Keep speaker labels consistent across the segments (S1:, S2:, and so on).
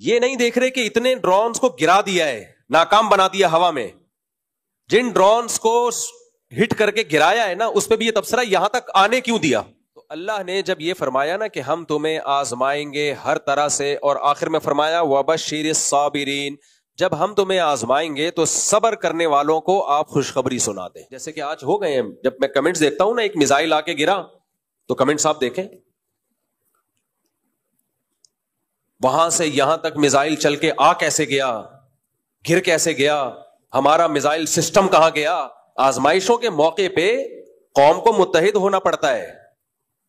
S1: یہ نہیں دیکھ رہے کہ اتنے ڈرونز کو گرا دیا ہے, ناکام بنا دیا ہوا میں. جن ڈرونز کو ہٹ کر کے گرایا ہے نا, اس پہ بھی یہ تبصرہ یہاں تک آنے کیوں دیا. تو اللہ نے جب یہ فرمایا نا کہ ہم تمہیں آزمائیں گے ہر طرح سے, اور آخر میں فرمایا وَبَشِّرِ الصَّابِرِينَ, جب ہم تمہیں آزمائیں گے تو صبر کرنے والوں کو آپ خوشخبری سنا دیں. جیسے کہ آج ہو گئے ہیں, جب میں کمنٹس دیکھتا ہوں نا, ایک میزائل آ کے گرا تو کمنٹس آپ دیکھیں, وہاں سے یہاں تک میزائل چل کے آ کیسے گیا, گر کیسے گیا, ہمارا میزائل سسٹم کہاں گیا. آزمائشوں کے موقع پہ قوم کو متحد ہونا پڑتا ہے,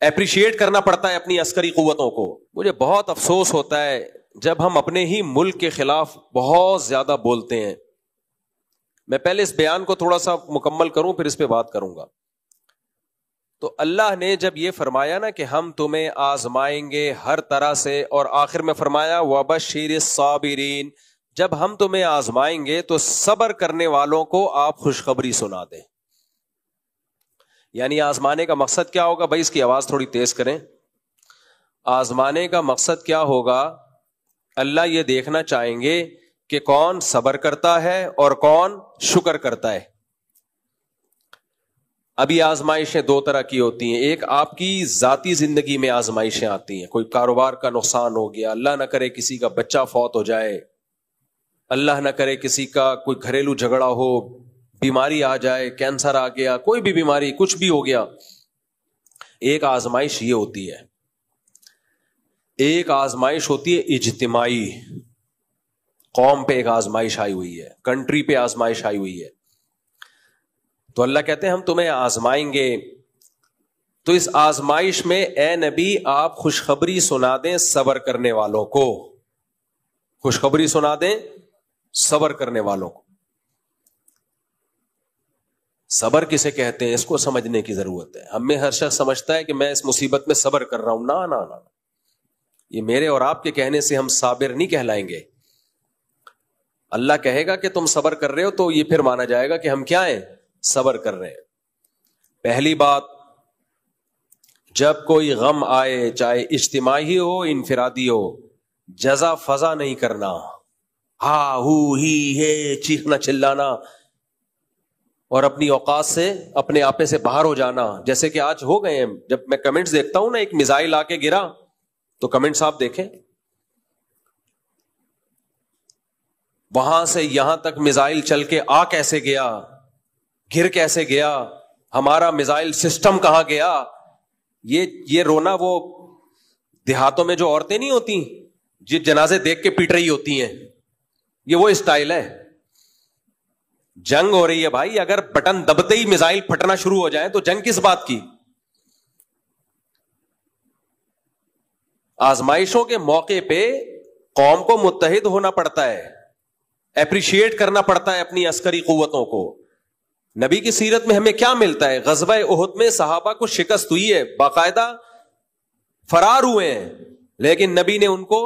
S1: اپریشیٹ کرنا پڑتا ہے اپنی عسکری قوتوں کو. مجھے بہت افسوس ہوتا ہے جب ہم اپنے ہی ملک کے خلاف بہت زیادہ بولتے ہیں. میں پہلے اس بیان کو تھوڑا سا مکمل کروں, پھر اس پہ بات کروں گا. تو اللہ نے جب یہ فرمایا نا کہ ہم تمہیں آزمائیں گے ہر طرح سے, اور آخر میں فرمایا وَبَشِّرِ الصَّابِرِينَ, جب ہم تمہیں آزمائیں گے تو صبر کرنے والوں کو آپ خوشخبری سنا دیں. یعنی آزمانے کا مقصد کیا ہوگا بھائی, اس کی آواز تھوڑی تیز کریں. آزمانے کا مقصد کیا ہوگا, اللہ یہ دیکھنا چاہیں گے کہ کون صبر کرتا ہے اور کون شکر کرتا ہے. ابھی آزمائشیں دو طرح کی ہوتی ہیں. ایک آپ کی ذاتی زندگی میں آزمائشیں آتی ہیں, کوئی کاروبار کا نقصان ہو گیا, اللہ نہ کرے کسی کا بچہ فوت ہو جائے, اللہ نہ کرے کسی کا کوئی گھریلو جھگڑا ہو, بیماری آ جائے, کینسر آ گیا, کوئی بھی بیماری, کچھ بھی ہو گیا. ایک آزمائش یہ ہوتی ہے. ایک آزمائش ہوتی ہے اجتماعی, قوم پہ ایک آزمائش آئی ہوئی ہے, کنٹری پہ آزمائش آئی ہوئی ہے. تو اللہ کہتے ہیں ہم تمہیں آزمائیں گے, تو اس آزمائش میں اے نبی آپ خوشخبری سنا دیں صبر کرنے والوں کو. خوشخبری سنا دیں صبر کرنے والوں کو. صبر کسے کہتے ہیں اس کو سمجھنے کی ضرورت ہے. ہم میں ہر شخص سمجھتا ہے کہ میں اس مصیبت میں صبر کر رہا ہوں. نا نا نا, یہ میرے اور آپ کے کہنے سے ہم صابر نہیں کہلائیں گے. اللہ کہے گا کہ تم صبر کر رہے ہو تو یہ پھر مانا جائے گا کہ ہم کیا ہیں, صبر کر رہے ہیں. پہلی بات, جب کوئی غم آئے, چاہے اجتماعی ہو انفرادی ہو, جزا فضا نہیں کرنا, ہا ہو ہی ہے چیخنا چلانا اور اپنی اوقات سے اپنے آپے سے باہر ہو جانا. جیسے کہ آج ہو گئے ہیں, جب میں کمنٹس دیکھتا ہوں نا, ایک میزائل آ کے گرا تو کمنٹس آپ دیکھیں, وہاں سے یہاں تک میزائل چل کے آ کیسے گیا, گر کیسے گیا, ہمارا میزائل سسٹم کہاں گیا. یہ رونا وہ دیہاتوں میں جو عورتیں نہیں ہوتی جو جنازے دیکھ کے پیٹ رہی ہوتی ہیں, یہ وہ اسٹائل ہے. جنگ ہو رہی ہے بھائی, اگر بٹن دبتے ہی میزائل پھٹنا شروع ہو جائے تو جنگ کس بات کی. آزمائشوں کے موقع پہ قوم کو متحد ہونا پڑتا ہے, اپریشیٹ کرنا پڑتا ہے اپنی عسکری قوتوں کو. نبی کی سیرت میں ہمیں کیا ملتا ہے, غزوہ احد میں صحابہ کو شکست ہوئی ہے, باقاعدہ فرار ہوئے ہیں, لیکن نبی نے ان کو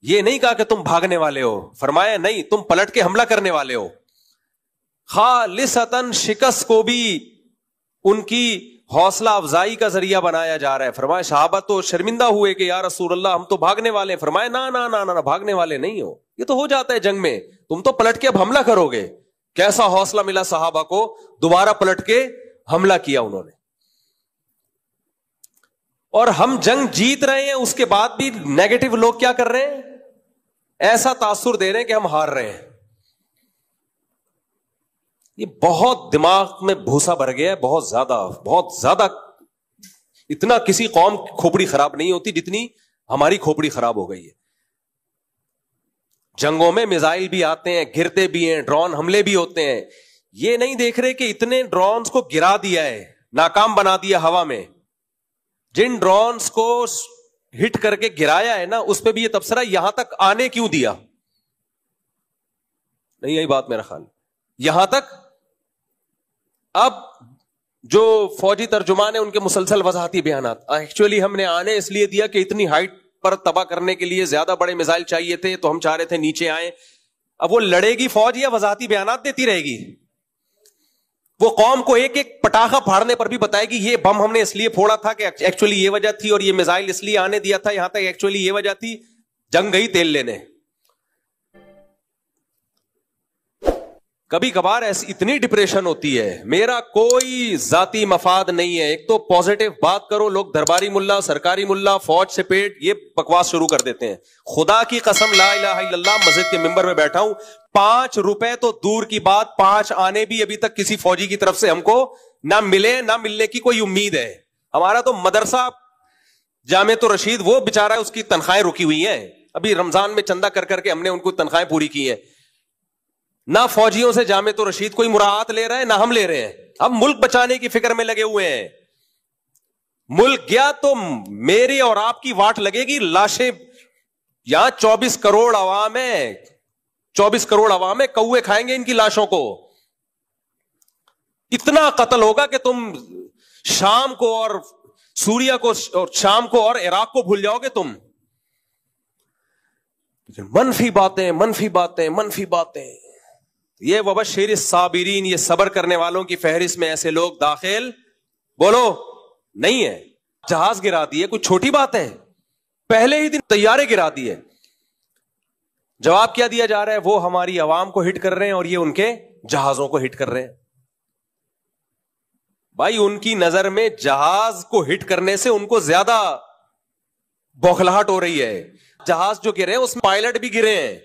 S1: یہ نہیں کہا کہ تم بھاگنے والے ہو, فرمایا نہیں تم پلٹ کے حملہ کرنے والے ہو. خالصتاً شکست کو بھی ان کی حوصلہ افزائی کا ذریعہ بنایا جا رہا ہے. فرمایا صحابہ تو شرمندہ ہوئے کہ یا رسول اللہ ہم تو بھاگنے والے ہیں. فرمایا نا نا نا نا, بھاگنے والے نہیں ہو, یہ تو ہو جاتا ہے جنگ میں, تم تو پلٹ کے اب حملہ کرو گے. کیسا حوصلہ ملا صحابہ کو, دوبارہ پلٹ کے حملہ کیا انہوں نے. اور ہم جنگ جیت رہے ہیں, اس کے بعد بھی نیگیٹو لوگ کیا کر رہے ہیں, ایسا تاثر دے رہے ہیں کہ ہم ہار رہے ہیں. یہ بہت دماغ میں بھوسا بھر گیا ہے, بہت زیادہ. اتنا کسی قوم کھوپڑی خراب نہیں ہوتی جتنی ہماری کھوپڑی خراب ہو گئی ہے. جنگوں میں میزائل بھی آتے ہیں, گرتے بھی ہیں, ڈرون حملے بھی ہوتے ہیں. یہ نہیں دیکھ رہے کہ اتنے ڈرونز کو گرا دیا ہے, ناکام بنا دیا ہوا میں. جن ڈرونز کو ہٹ کر کے گرایا ہے نا, اس پہ بھی یہ تبصرہ یہاں تک آنے کیوں دیا. نہیں یہی بات میرا خیال, یہاں تک. اب جو فوجی ترجمان ہیں ان کے مسلسل وضاحتی بیانات, ایکچولی ہم نے آنے اس لیے دیا کہ اتنی ہائٹ پر تباہ کرنے کے لیے زیادہ بڑے میزائل چاہیے تھے, تو ہم چاہ رہے تھے نیچے آئیں. اب وہ لڑے گی فوج یا وضاحتی بیانات دیتی رہے گی؟ وہ قوم کو ایک ایک پٹاخہ پھاڑنے پر بھی بتائے گی یہ بم ہم نے اس لیے پھوڑا تھا کہ ایکچولی یہ وجہ تھی, اور یہ میزائل اس لیے آنے دیا تھا یہاں تک, ایکچولی یہ وجہ تھی. جنگ گئی تیل لینے. کبھی کبھار ایسی اتنی ڈپریشن ہوتی ہے, میرا کوئی ذاتی مفاد نہیں ہے. ایک تو پازیٹو بات کرو, لوگ درباری ملا, سرکاری ملا, فوج سے پیٹ, یہ بکواس شروع کر دیتے ہیں. خدا کی قسم لا الہ الا اللہ, مسجد کے ممبر میں بیٹھا ہوں, 5 روپے تو دور کی بات, 5 آنے بھی ابھی تک کسی فوجی کی طرف سے ہم کو نہ ملے, نہ ملنے کی کوئی امید ہے. ہمارا تو مدرسہ جامعۃ الرشید, وہ بیچارہ اس کی تنخواہیں رکی ہوئی ہیں, ابھی رمضان میں چندہ کر کر کے ہم نے ان کو تنخواہیں پوری کی ہیں. نہ فوجیوں سے جامعۃ الرشید کوئی مراعات لے رہا ہے, نہ ہم لے رہے ہیں. اب ملک بچانے کی فکر میں لگے ہوئے ہیں. ملک گیا تو میری اور آپ کی واٹ لگے گی. لاشیں یہاں 24 کروڑ عوام ہے, 24 کروڑ عوام ہے, کوے کھائیں گے ان کی لاشوں کو. اتنا قتل ہوگا کہ تم شام کو اور سوریا کو اور شام کو اور عراق کو بھول جاؤ گے تم. منفی باتیں, منفی باتیں, منفی باتیں. یہ وبشر الصابرین, یہ صبر کرنے والوں کی فہرست میں ایسے لوگ داخل بولو نہیں ہے. جہاز گرا دیے, کوئی چھوٹی بات ہے؟ پہلے ہی دن طیارے گرا دیے. جواب کیا دیا جا رہا ہے؟ وہ ہماری عوام کو ہٹ کر رہے ہیں اور یہ ان کے جہازوں کو ہٹ کر رہے ہیں. بھائی ان کی نظر میں جہاز کو ہٹ کرنے سے ان کو زیادہ بوکھلاہٹ ہو رہی ہے. جہاز جو گرے ہیں اس میں پائلٹ بھی گرے ہیں,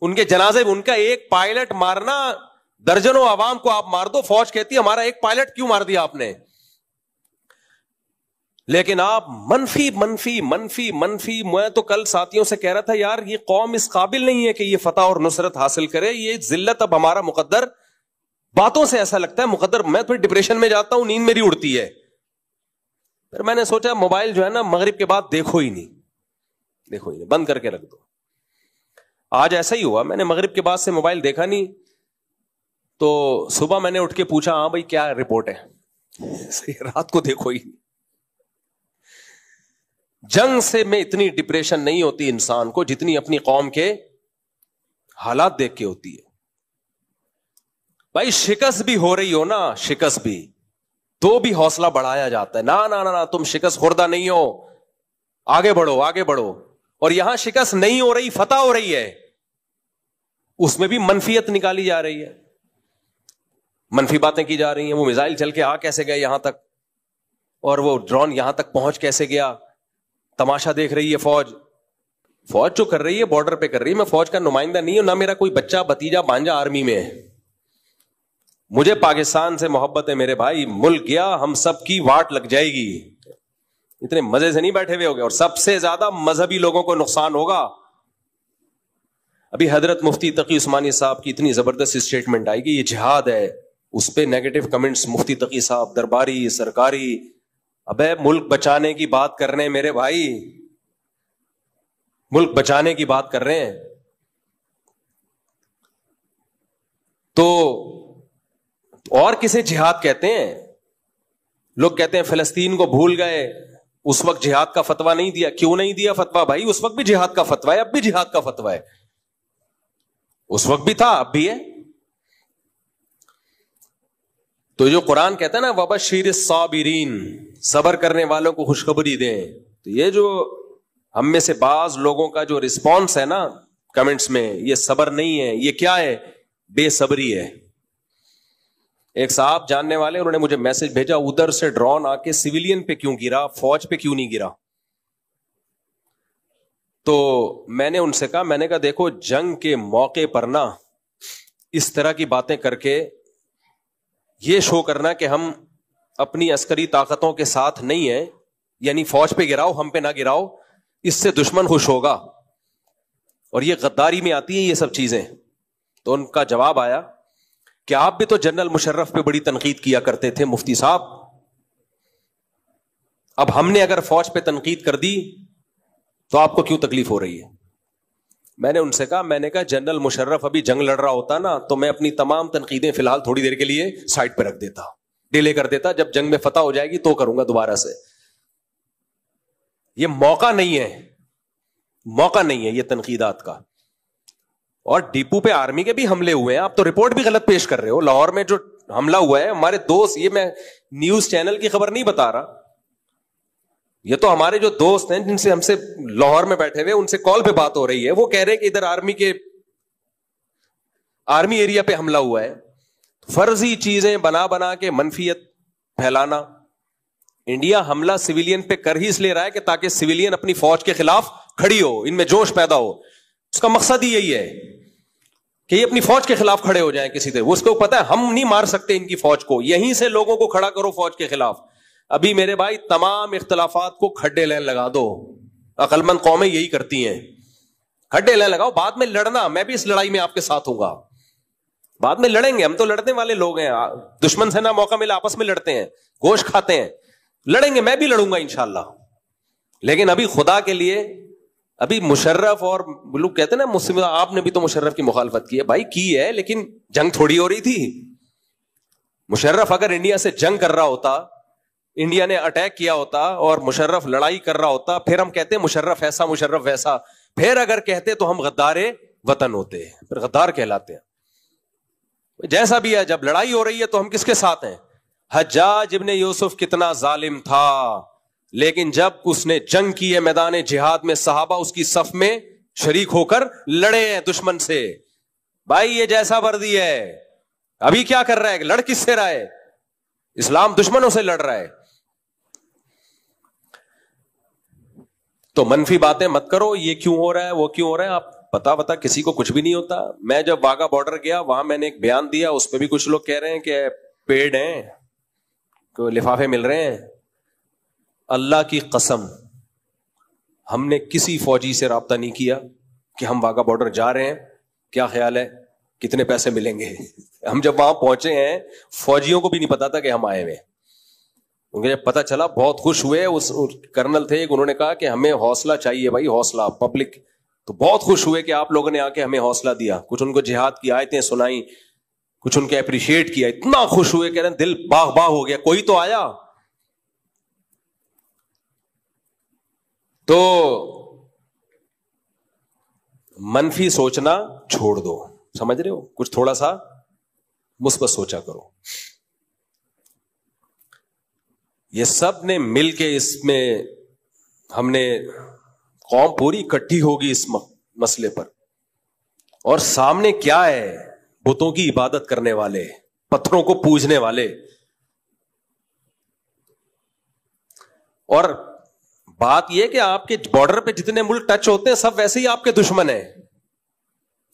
S1: ان کے جنازے, ان کا ایک پائلٹ مارنا درجنوں عوام کو آپ مار دو, فوج کہتی ہے ہمارا ایک پائلٹ کیوں مار دیا آپ نے. لیکن آپ منفی منفی منفی منفی. میں تو کل ساتھیوں سے کہہ رہا تھا یار یہ قوم اس قابل نہیں ہے کہ یہ فتح اور نصرت حاصل کرے, یہ ذلت اب ہمارا مقدر. باتوں سے ایسا لگتا ہے مقدر. میں پھر ڈپریشن میں جاتا ہوں, نیند میری اڑتی ہے. پھر میں نے سوچا موبائل جو ہے نا مغرب کے بعد دیکھو ہی نہیں, دیکھو ہی نہیں, بند کر کے رکھ دو. آج ایسا ہی ہوا, میں نے مغرب کے بعد سے موبائل دیکھا نہیں, تو صبح میں نے اٹھ کے پوچھا ہاں بھائی کیا رپورٹ ہے, رات کو دیکھو ہی. جنگ سے میں اتنی ڈپریشن نہیں ہوتی انسان کو جتنی اپنی قوم کے حالات دیکھ کے ہوتی ہے. بھائی شکست بھی ہو رہی ہو نا, شکست بھی, تو بھی حوصلہ بڑھایا جاتا ہے. نہ تم شکست خوردہ نہیں ہو, آگے بڑھو, آگے بڑھو. اور یہاں شکست نہیں ہو رہی, فتح ہو رہی ہے, اس میں بھی منفیت نکالی جا رہی ہے, منفی باتیں کی جا رہی ہیں. وہ میزائل چل کے آ کیسے گئے یہاں تک, اور وہ ڈرون یہاں تک پہنچ کیسے گیا, تماشا دیکھ رہی ہے فوج. فوج جو کر رہی ہے بارڈر پہ کر رہی ہے. میں فوج کا نمائندہ نہیں ہوں, نہ میرا کوئی بچہ بھتیجا بھانجا آرمی میں ہے. مجھے پاکستان سے محبت ہے میرے بھائی. ملک گیا ہم سب کی واٹ لگ جائے گی. اتنے مزے سے نہیں بیٹھے ہوئے ہوگے, اور سب سے زیادہ مذہبی لوگوں کو نقصان ہوگا. ابھی حضرت مفتی تقی عثمانی صاحب کی اتنی زبردست اسٹیٹمنٹ آئی کہ یہ جہاد ہے, اس پہ نیگیٹو کمنٹس مفتی تقی صاحب, درباری, سرکاری. ابے ملک بچانے کی بات کر رہے ہیں میرے بھائی, ملک بچانے کی بات کر رہے ہیں. تو اور کسے جہاد کہتے ہیں؟ لوگ کہتے ہیں فلسطین کو بھول گئے, اس وقت جہاد کا فتویٰ نہیں دیا. کیوں نہیں دیا فتویٰ بھائی؟ اس وقت بھی جہاد کا فتویٰ ہے, اب بھی جہاد کا فتویٰ ہے. اس وقت بھی تھا, اب بھی ہے. تو جو قرآن کہتا ہے نا وبشر الصابرین, صبر کرنے والوں کو خوشخبری دیں. تو یہ جو ہم میں سے بعض لوگوں کا جو رسپانس ہے نا کمنٹس میں, یہ صبر نہیں ہے, یہ کیا ہے؟ بے صبری ہے. ایک صاحب جاننے والے, انہوں نے مجھے میسج بھیجا, ادھر سے ڈرون آ کے سویلین پہ کیوں گرا, فوج پہ کیوں نہیں گرا؟ تو میں نے ان سے کہا, میں نے کہا دیکھو جنگ کے موقع پر نا اس طرح کی باتیں کر کے یہ شو کرنا کہ ہم اپنی عسکری طاقتوں کے ساتھ نہیں ہیں, یعنی فوج پہ گراؤ ہم پہ نہ گراؤ, اس سے دشمن خوش ہوگا, اور یہ غداری میں آتی ہے یہ سب چیزیں. تو ان کا جواب آیا کہ آپ بھی تو جنرل مشرف پہ بڑی تنقید کیا کرتے تھے مفتی صاحب, اب ہم نے اگر فوج پہ تنقید کر دی تو آپ کو کیوں تکلیف ہو رہی ہے؟ میں نے ان سے کہا, میں نے کہا جنرل مشرف ابھی جنگ لڑ رہا ہوتا نا تو میں اپنی تمام تنقیدیں فی الحال تھوڑی دیر کے لیے سائڈ پہ رکھ دیتا, ڈیلے کر دیتا, جب جنگ میں فتح ہو جائے گی تو کروں گا دوبارہ سے. یہ موقع نہیں ہے, موقع نہیں ہے یہ تنقیدات کا. اور ڈیپو پہ آرمی کے بھی حملے ہوئے ہیں, آپ تو رپورٹ بھی غلط پیش کر رہے ہو. لاہور میں جو حملہ ہوا ہے, ہمارے دوست, یہ میں نیوز چینل کی خبر نہیں بتا رہا, یہ تو ہمارے جو دوست ہیں جن سے ہم سے لاہور میں بیٹھے ہوئے ان سے کال پہ بات ہو رہی ہے, وہ کہہ رہے کہ ادھر آرمی ایریا پہ حملہ ہوا ہے, فرضی چیزیں بنا بنا کے منفیت پھیلانا. انڈیا حملہ سویلین پہ کر ہی اس لیے رہا ہے کہ تاکہ سویلین اپنی فوج کے خلاف کھڑی ہو, ان میں جوش پیدا ہو. اس کا مقصد ہی یہی ہے کہ یہ اپنی فوج کے خلاف کھڑے ہو جائیں کسی سے. وہ اس کو پتا ہے ہم نہیں مار سکتے ان کی فوج کو, یہیں سے لوگوں کو کھڑا کرو فوج کے خلاف. ابھی میرے بھائی تمام اختلافات کو کھڈے لین لگا دو, عقل مند قومیں یہی کرتی ہیں, کھڈے لین لگاؤ, بعد میں لڑنا, میں بھی اس لڑائی میں آپ کے ساتھ ہوں گا, بعد میں لڑیں گے, ہم تو لڑنے والے لوگ ہیں, دشمن سے نہ موقع ملا آپس میں لڑتے ہیں, گوشت کھاتے ہیں, لڑیں گے, میں بھی لڑوں گا انشاءاللہ. لیکن ابھی خدا کے لیے, ابھی مشرف اور لوگ کہتے ہیں نا مسلم, آپ نے بھی تو مشرف کی مخالفت کی ہے بھائی, کی ہے, لیکن جنگ تھوڑی ہو رہی تھی. مشرف اگر انڈیا سے جنگ کر رہا ہوتا, انڈیا نے اٹیک کیا ہوتا اور مشرف لڑائی کر رہا ہوتا, پھر ہم کہتے ہیں مشرف ایسا مشرف ویسا, پھر اگر کہتے تو ہم غدار وطن ہوتے, پھر غدار کہلاتے ہیں. جیسا بھی ہے, جب لڑائی ہو رہی ہے تو ہم کس کے ساتھ ہیں؟ حجاج ابن یوسف کتنا ظالم تھا, لیکن جب اس نے جنگ کی ہے میدان جہاد میں, صحابہ اس کی صف میں شریک ہو کر لڑے ہیں دشمن سے. بھائی یہ جیسا وردی ہے, ابھی کیا کر رہا ہے, لڑ کس سے رہا ہے؟ اسلام دشمنوں سے لڑ رہا ہے. تو منفی باتیں مت کرو, یہ کیوں ہو رہا ہے وہ کیوں ہو رہا ہے, آپ پتا کسی کو کچھ بھی نہیں ہوتا. میں جب واگا بارڈر گیا, وہاں میں نے ایک بیان دیا, اس پہ بھی کچھ لوگ کہہ رہے ہیں کہ پیڈ ہیں, کوئی لفافے مل رہے ہیں. اللہ کی قسم ہم نے کسی فوجی سے رابطہ نہیں کیا کہ ہم واگا بارڈر جا رہے ہیں, کیا خیال ہے کتنے پیسے ملیں گے. ہم جب وہاں پہنچے ہیں, فوجیوں کو بھی نہیں پتا تھا کہ ہم آئے ہوئے. مجھے پتا چلا, بہت خوش ہوئے. اس کرنل تھے, انہوں نے کہا کہ ہمیں حوصلہ چاہیے بھائی, حوصلہ پبلک. تو بہت خوش ہوئے کہ آپ لوگوں نے آ کے ہمیں حوصلہ دیا, کچھ ان کو جہاد کی آیتیں سنائی, کچھ ان کے اپریشیٹ کیا. اتنا خوش ہوئے کہ دل باغ باغ ہو گیا, کوئی تو آیا. تو منفی سوچنا چھوڑ دو, سمجھ رہے ہو, کچھ تھوڑا سا مثبت سوچا کرو. یہ سب نے مل کے اس میں, ہم نے قوم پوری اکٹھی ہوگی اس مسئلے پر, اور سامنے کیا ہے, بتوں کی عبادت کرنے والے, پتھروں کو پوجنے والے. اور بات یہ کہ آپ کے بارڈر پہ جتنے ملک ٹچ ہوتے ہیں سب ویسے ہی آپ کے دشمن ہیں,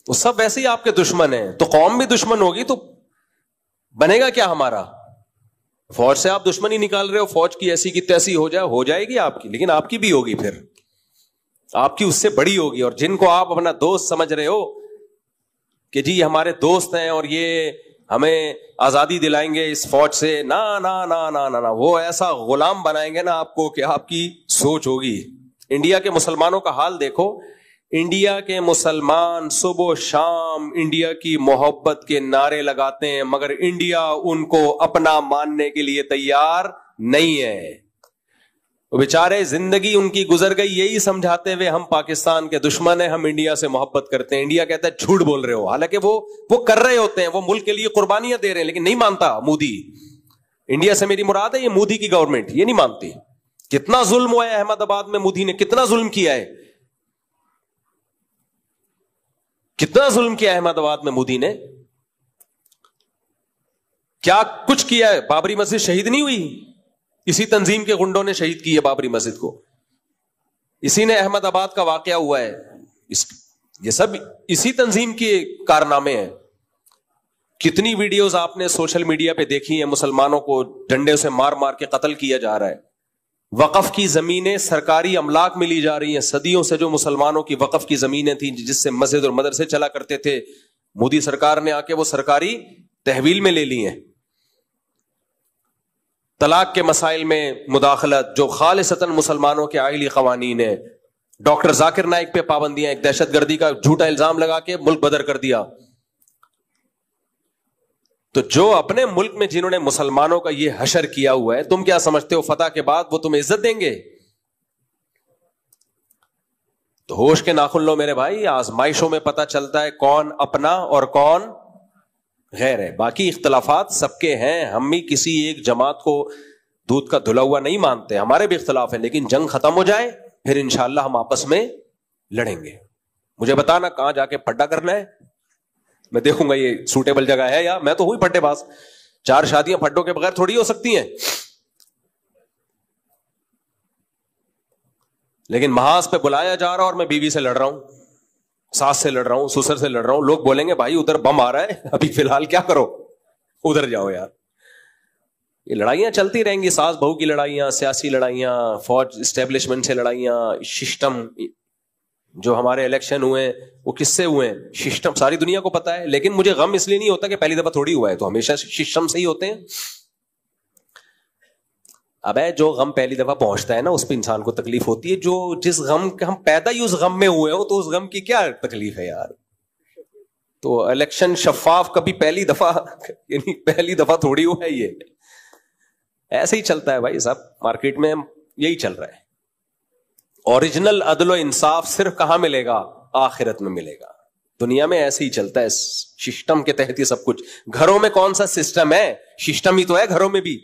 S1: وہ سب ویسے ہی آپ کے دشمن ہیں. تو قوم بھی دشمن ہوگی تو بنے گا کیا ہمارا؟ فوج سے آپ دشمنی نکال رہے ہو, فوج کی ایسی کی تیسی ہو جائے گی آپ کی, لیکن آپ کی بھی ہوگی, پھر آپ کی اس سے بڑی ہوگی. اور جن کو آپ اپنا دوست سمجھ رہے ہو کہ جی ہمارے دوست ہیں اور یہ ہمیں آزادی دلائیں گے اس فوج سے, نا نا نا نا نا, وہ ایسا غلام بنائیں گے نا آپ کو کہ آپ کی سوچ ہوگی. انڈیا کے مسلمانوں کا حال دیکھو, انڈیا کے مسلمان صبح و شام انڈیا کی محبت کے نعرے لگاتے ہیں, مگر انڈیا ان کو اپنا ماننے کے لیے تیار نہیں ہے. وہ بیچارے زندگی ان کی گزر گئی یہی سمجھاتے ہوئے ہم پاکستان کے دشمن ہیں, ہم انڈیا سے محبت کرتے ہیں. انڈیا کہتا ہے جھوٹ بول رہے ہو, حالانکہ وہ کر رہے ہوتے ہیں, وہ ملک کے لیے قربانیاں دے رہے ہیں, لیکن نہیں مانتا مودی. انڈیا سے میری مراد ہے یہ مودی کی گورنمنٹ, یہ نہیں مانتی. کتنا ظلم ہوا ہے احمد آباد میں, مودی نے کتنا ظلم کیا ہے, کتنا ظلم کیا ہے احمد آباد میں مودی نے, کیا کچھ کیا ہے. بابری مسجد شہید نہیں ہوئی, اسی تنظیم کے گنڈوں نے شہید کی ہے بابری مسجد کو, اسی نے احمد آباد کا واقعہ ہوا ہے, یہ سب اسی تنظیم کے کارنامے ہیں. کتنی ویڈیوز آپ نے سوشل میڈیا پہ دیکھی ہیں, مسلمانوں کو ڈنڈے سے مار مار کے قتل کیا جا رہا ہے. وقف کی زمینیں سرکاری املاک میں لی جا رہی ہیں. صدیوں سے جو مسلمانوں کی وقف کی زمینیں تھیں جس سے مسجد اور مدرسے چلا کرتے تھے, مودی سرکار نے آ کے وہ سرکاری تحویل میں لے لی ہیں. طلاق کے مسائل میں مداخلت جو خالصتاً مسلمانوں کے آئلی قوانین ہیں. ڈاکٹر ذاکر نائک پہ پابندیاں, ایک دہشت گردی کا جھوٹا الزام لگا کے ملک بدر کر دیا. تو جو اپنے ملک میں جنہوں نے مسلمانوں کا یہ حشر کیا ہوا ہے, تم کیا سمجھتے ہو فتح کے بعد وہ تمہیں عزت دیں گے؟ تو ہوش کے ناخن لو میرے بھائی. آزمائشوں میں پتہ چلتا ہے کون اپنا اور کون غیر ہے. باقی اختلافات سب کے ہیں, ہم بھی کسی ایک جماعت کو دودھ کا دھلا ہوا نہیں مانتے, ہمارے بھی اختلاف ہیں, لیکن جنگ ختم ہو جائے پھر انشاءاللہ ہم آپس میں لڑیں گے. مجھے بتانا کہاں جا کے پڈا کرنا ہے, میں دیکھوں گا یہ سوٹیبل جگہ ہے یا میں تو ہوں پھڈے باز. 4 شادیاں پھڈوں کے بغیر تھوڑی ہو سکتی ہیں. لیکن محاذ پہ بلایا جا رہا اور میں بیوی سے لڑ رہا ہوں, ساس سے لڑ رہا ہوں, سسر سے لڑ رہا ہوں, لوگ بولیں گے بھائی ادھر بم آ رہا ہے ابھی فی الحال کیا کرو, ادھر جاؤ یار. یہ لڑائیاں چلتی رہیں گی, ساس بہو کی لڑائیاں, سیاسی لڑائیاں, فوج اسٹیبلشمنٹ سے لڑائیاں, سسٹم جو ہمارے الیکشن ہوئے وہ کس سے ہوئے, سسٹم ساری دنیا کو پتا ہے. لیکن مجھے غم اس لیے نہیں ہوتا کہ پہلی دفعہ تھوڑی ہوا ہے, تو ہمیشہ سسٹم سے ہی ہوتے ہیں. اب جو غم پہلی دفعہ پہنچتا ہے نا اس پہ انسان کو تکلیف ہوتی ہے. جو جس غم کے ہم پیدا ہی اس غم میں ہوئے ہو تو اس غم کی کیا تکلیف ہے یار. تو الیکشن شفاف کبھی پہلی دفعہ یعنی پہلی دفعہ تھوڑی ہوا ہے, یہ ایسے ہی چلتا ہے بھائی صاحب. مارکیٹ میں یہی چل رہا ہے. اوریجنل عدل و انصاف صرف کہاں ملے گا؟ آخرت میں ملے گا. دنیا میں ایسے ہی چلتا ہے, سسٹم کے تحت یہ سب کچھ. گھروں میں کون سا سسٹم ہے؟ سسٹم ہی تو ہے گھروں میں بھی.